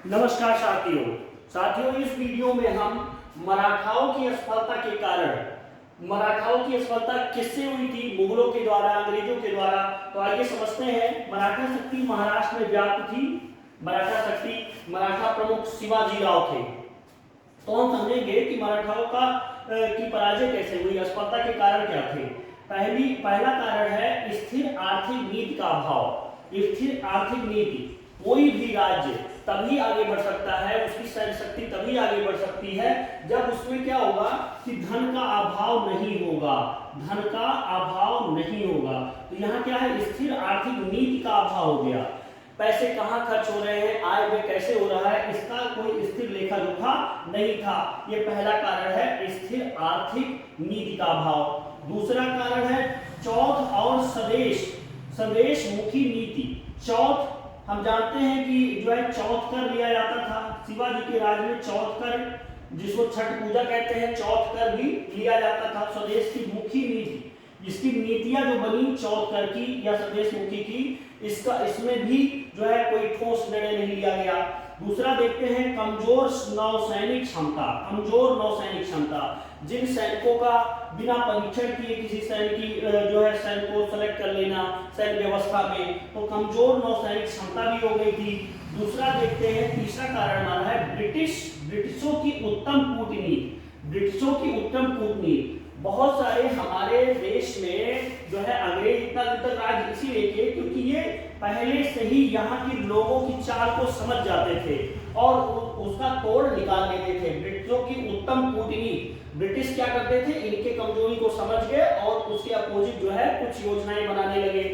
नमस्कार साथियों, इस वीडियो में हम मराठाओं की असफलता के कारण, मराठाओं की असफलता किससे हुई थी? मुगलों के द्वारा, अंग्रेजों के द्वारा। तो आइए समझते हैं। मराठा शक्ति महाराष्ट्र में व्याप्त थी। मराठा प्रमुख शिवाजी राव थे। तो हम समझेंगे कि मराठाओं की पराजय कैसे हुई, असफलता के कारण क्या थे। पहला कारण है स्थिर आर्थिक नीति का अभाव। स्थिर आर्थिक नीति, कोई भी राज्य तभी आगे बढ़ सकता है, उसकी सैन्य शक्ति तभी आगे बढ़ सकती है जब उसमें क्या होगा कि धन का अभाव नहीं होगा। धन का अभाव नहीं होगा। तो यहाँ क्या है, स्थिर आर्थिक नीति का अभाव हो गया। पैसे कहाँ खर्च हो रहे हैं, आय व्यय कैसे हो रहा है, इसका कोई स्थिर लेखा जोखा नहीं था। ये पहला कारण है, स्थिर आर्थिक नीति का अभाव। दूसरा कारण है चौथ और स्वदेश मुखी नीति। चौथ, हम जानते हैं कि जो है चौथ कर लिया जाता था शिवाजी के राज में। चौथ कर, जिसको छठ पूजा कहते हैं, चौथ कर भी लिया जाता था। स्वदेश की मुखी नीति, इसकी नीतियां जो बनी चौथ कर की या स्वदेश मुखी की, इसमें भी जो है कोई ठोस निर्णय नहीं लिया गया। दूसरा देखते हैं कमजोर नौसैनिक क्षमता। कमजोर नौसैनिक क्षमता, जिन सैनिकों का बिना परीक्षण किए किसी सैनिक की जो है सैनिक को सेलेक्ट कर लेना सैन्य व्यवस्था में, तो कमजोर नौसैनिक क्षमता भी हो गई थी। दूसरा देखते हैं, तीसरा कारण माना है ब्रिटिशों की उत्तम कूटनीति। ब्रिटिशों की उत्तम कूटनीति, बहुत सारे हमारे देश में जो है अंग्रेज इतना दिन तक राज इसीलिए किए क्योंकि ये पहले से ही यहाँ के लोगों की चाल को समझ जाते थे और उसका तोड़ निकाल लेते थे। ब्रिटिशों की उत्तम कूटनीति, ब्रिटिश क्या करते थे, इनके कमजोरी को समझ गए और उसके अपोजिट जो है कुछ योजनाएं बनाने लगे।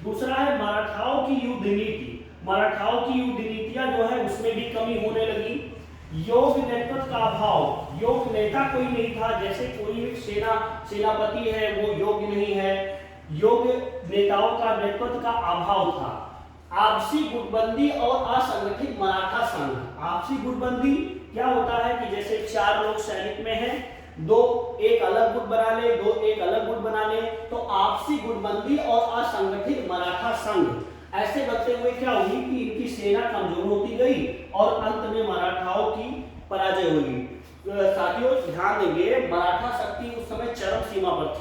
दूसरा है मराठाओं की युद्ध नीति। मराठाओं की युद्ध नीतियां जो है उसमें भी कमी होने लगी। योग्य नेतृत्व का अभाव, योग्य नेता कोई नहीं था। जैसे कोई एक सेनापति है वो योग्य नहीं है, योग्य नेताओं का नेतृत्व का अभाव था। आपसी गुटबंदी और असंगठित मराठा संघ। आपसी गुटबंदी क्या होता है कि जैसे 4 लोग सैनिक में हैं, दो एक अलग गुट बना ले, दो एक अलग गुट बना ले, तो आपसी गुटबंदी और असंगठित मराठा संघ ऐसे बनते हुए क्या हुई कि इनकी सेना कमजोर होती गई और अंत में मराठाओं की पराजय हुई। साथियों ध्यान देंगे, मराठा शक्ति उस समय चरम सीमा पर थी।